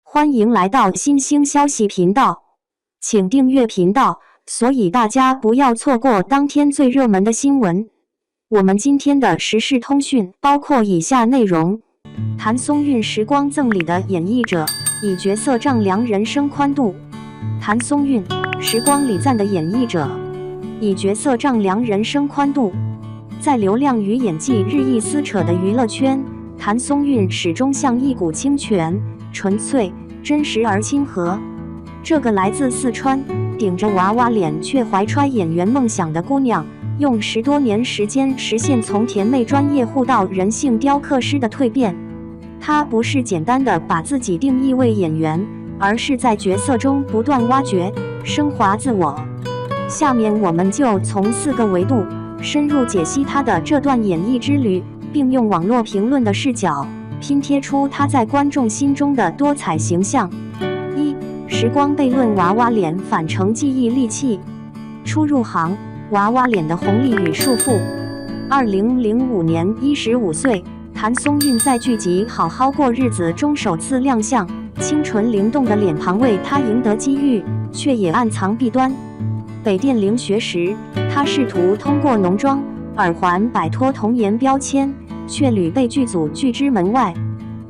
欢迎来到新兴消息频道，请订阅频道，所以大家不要错过当天最热门的新闻。我们今天的时事通讯包括以下内容：谭松韵时光赠礼的演绎者，以角色丈量人生宽度。谭松韵，时光礼赞的演绎者，以角色丈量人生宽度。在流量与演技日益撕扯的娱乐圈，谭松韵始终像一股清泉，纯粹、真实而亲和。这个来自四川，顶着娃娃脸却怀揣演员梦想的姑娘，用10多年时间实现从甜妹专业户到人性雕刻师的蜕变。她不是简单的把自己定义为演员，而是在角色中不断挖掘、升华自我。下面我们就从4个维度深入解析她的这段演艺之旅，并用网络评论的视角拼贴出她在观众心中的多彩形象。1. 时光悖论，娃娃脸反成记忆利器。初入行，娃娃脸的红利与束缚。2005年，15岁，谭松韵在剧集《好好过日子》中首次亮相，清纯灵动的脸庞为她赢得机遇，却也暗藏弊端。北电留学时，她试图通过浓妆、耳环摆脱童颜标签，却屡被剧组拒之门外。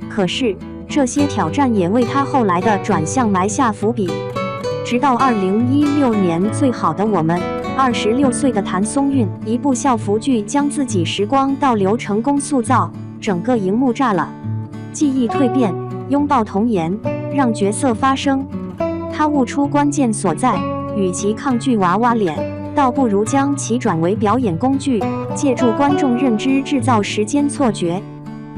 可是，这些挑战也为她后来的转向埋下伏笔。直到2016年，《最好的我们》，26岁的谭松韵一部校服剧将自己时光倒流成功塑造，整个荧幕炸了。记忆蜕变，拥抱童颜，让角色发声。她悟出关键所在，与其抗拒娃娃脸，倒不如将其转为表演工具，借助观众认知制造时间错觉。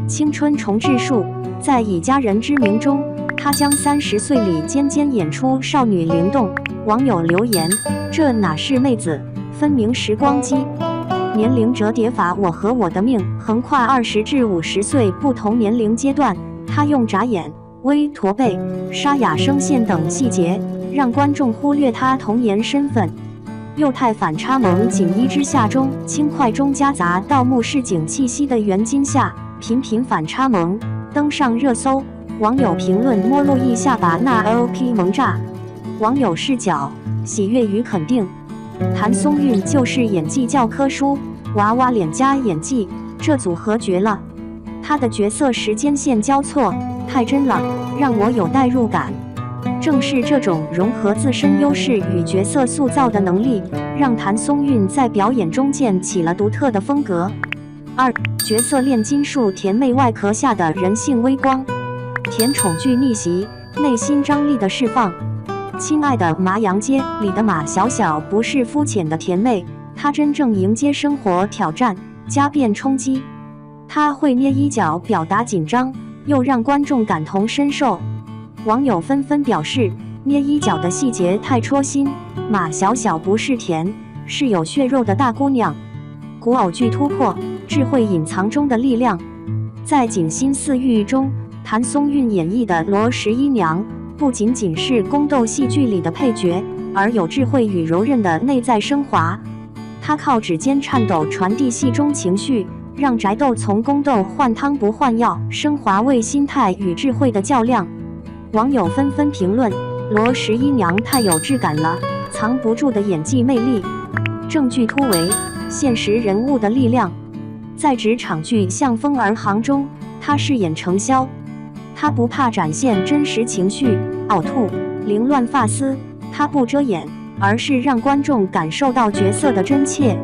青春重置术，在以家人之名中，她将30岁里渐渐演出少女灵动。网友留言：这哪是妹子，分明时光机。年龄折叠法，我和我的命横跨20至50岁不同年龄阶段。她用眨眼、微驼背、沙哑声线等细节，让观众忽略她童颜身份。幼态反差萌，锦衣之下中轻快中夹杂盗墓市井气息的袁今夏，频频反差萌登上热搜。网友评论：摸路易下巴那 OP 萌炸。网友视角：喜悦与肯定。谭松韵就是演技教科书，娃娃脸加演技，这组合绝了。她的角色时间线交错，太真了，让我有代入感。正是这种融合自身优势与角色塑造的能力，让谭松韵在表演中建起了独特的风格。2. 角色炼金术，甜妹外壳下的人性微光。甜宠剧逆袭，内心张力的释放。亲爱的麻阳街里的马小小不是肤浅的甜妹，她真正迎接生活挑战，加变冲击。她会捏衣角表达紧张，又让观众感同身受。网友纷纷表示，捏衣角的细节太戳心。马小小不是甜，是有血肉的大姑娘。古偶剧突破，智慧隐藏中的力量。在《锦心似玉》中，谭松韵演绎的罗11娘不仅仅是宫斗戏剧里的配角，而有智慧与柔韧的内在升华。她靠指尖颤抖传递戏中情绪，让宅斗从宫斗换汤不换药升华为心态与智慧的较量。网友纷纷评论：罗11娘太有质感了，藏不住的演技魅力。证据突围，现实人物的力量。在职场剧《向风而行》中，她饰演程潇。她不怕展现真实情绪，呕吐、凌乱发丝，她不遮掩，而是让观众感受到角色的真切。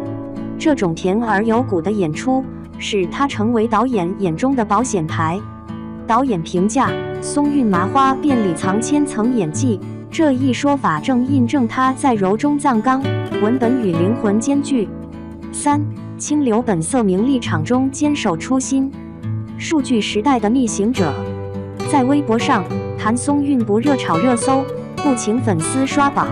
这种甜而有骨的演出，使她成为导演眼中的保险牌。导演评价：松韵麻花辫里藏千层演技，这一说法正印证她在柔中藏刚，文本与灵魂兼具。3. 清流本色，名利场中坚守初心。数据时代的逆行者。在微博上，谭松韵不热炒热搜，不请粉丝刷榜。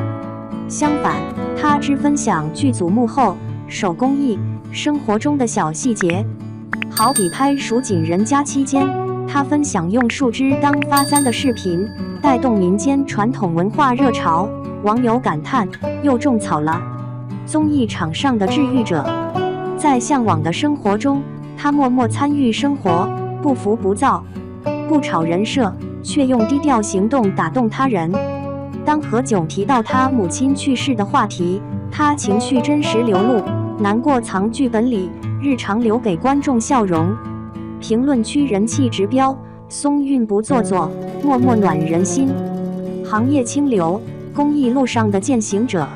相反，她只分享剧组幕后手工艺、生活中的小细节。好比拍蜀锦人家期间，她分享用树枝当发簪的视频，带动民间传统文化热潮。网友感叹：又种草了。综艺场上的治愈者。在向往的生活中，她默默参与生活，不浮不躁。不炒人设，却用低调行动打动他人。当何炅提到他母亲去世的话题，他情绪真实流露，难过藏剧本里，日常留给观众笑容。评论区人气直飙，松韵不做作，默默暖人心。行业清流，公益路上的践行者。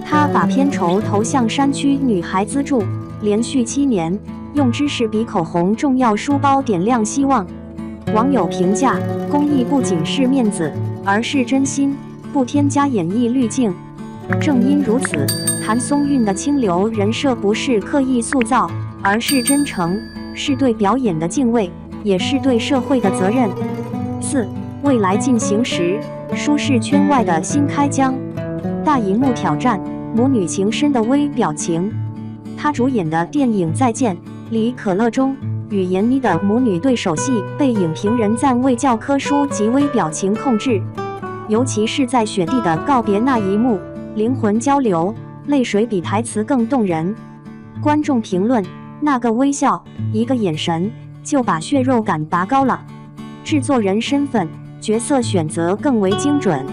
他把片酬投向山区女孩资助，连续7年，用知识比口红重要，书包点亮希望。网友评价：公益不仅是面子，而是真心，不添加演绎滤镜。正因如此，谭松韵的清流人设不是刻意塑造，而是真诚，是对表演的敬畏，也是对社会的责任。4. 未来进行时，舒适圈外的新开疆。大荧幕挑战，母女情深的微表情。她主演的电影《再见》里，可乐中与闫妮的母女对手戏被影评人赞为教科书级微表情控制，尤其是在雪地的告别那一幕，灵魂交流，泪水比台词更动人。观众评论：那个微笑，一个眼神，就把血肉感拔高了。制作人身份，角色选择更为精准。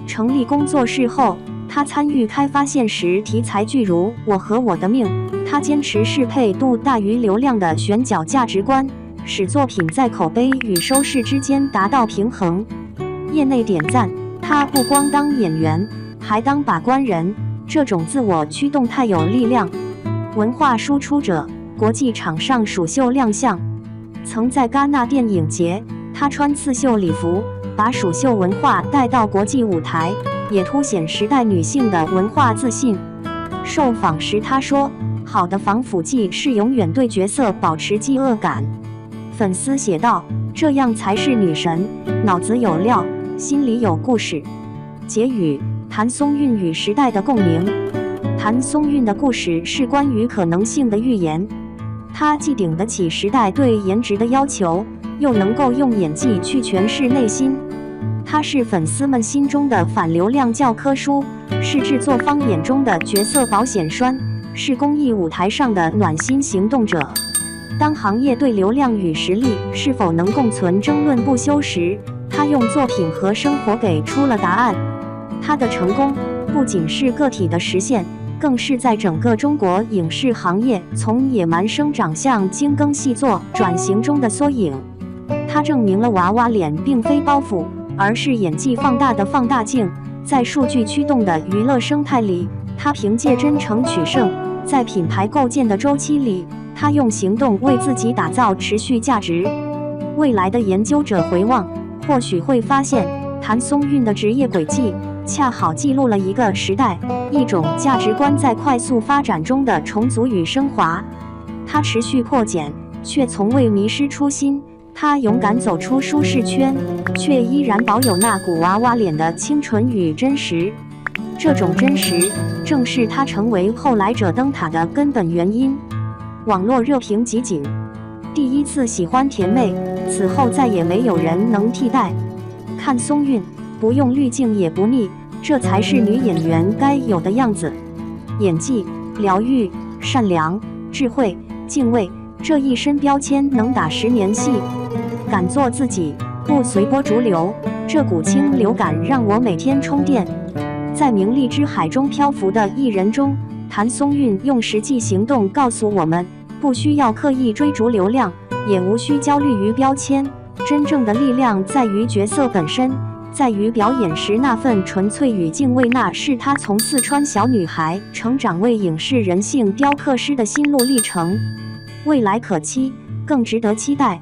成立工作室后，他参与开发现实题材剧如《我和我的命》，他坚持适配度大于流量的选角价值观，使作品在口碑与收视之间达到平衡。业内点赞，他不光当演员，还当把关人，这种自我驱动太有力量。文化输出者，国际场上蜀绣亮相。曾在戛纳电影节，他穿刺绣礼服，把蜀绣文化带到国际舞台，也凸显时代女性的文化自信。受访时他说：好的防腐剂是永远对角色保持饥饿感。粉丝写道：这样才是女神，脑子有料，心里有故事。结语：谭松韵与时代的共鸣。谭松韵的故事是关于可能性的预言，她既顶得起时代对颜值的要求，又能够用演技去诠释内心。她是粉丝们心中的反流量教科书，是制作方眼中的角色保险栓，是公益舞台上的暖心行动者。当行业对流量与实力是否能共存争论不休时，她用作品和生活给出了答案。她的成功不仅是个体的实现，更是在整个中国影视行业从野蛮生长向精耕细作转型中的缩影。她证明了娃娃脸并非包袱，而是演技放大的放大镜。在数据驱动的娱乐生态里，她凭借真诚取胜；在品牌构建的周期里，她用行动为自己打造持续价值。未来的研究者回望，或许会发现，谭松韵的职业轨迹恰好记录了一个时代，一种价值观在快速发展中的重组与升华。她持续破茧，却从未迷失初心。她勇敢走出舒适圈，却依然保有那股娃娃脸的清纯与真实。这种真实，正是她成为后来者灯塔的根本原因。网络热评集锦：第一次喜欢甜妹，此后再也没有人能替代。看松韵，不用滤镜也不腻，这才是女演员该有的样子。演技、疗愈、善良、智慧、敬畏，这一身标签能打10年戏。敢做自己，不随波逐流，这股清流感让我每天充电。在名利之海中漂浮的艺人中，谭松韵用实际行动告诉我们，不需要刻意追逐流量，也无需焦虑于标签。真正的力量在于角色本身，在于表演时那份纯粹与敬畏，那是她从四川小女孩成长为影视人性雕刻师的心路历程。未来可期，更值得期待。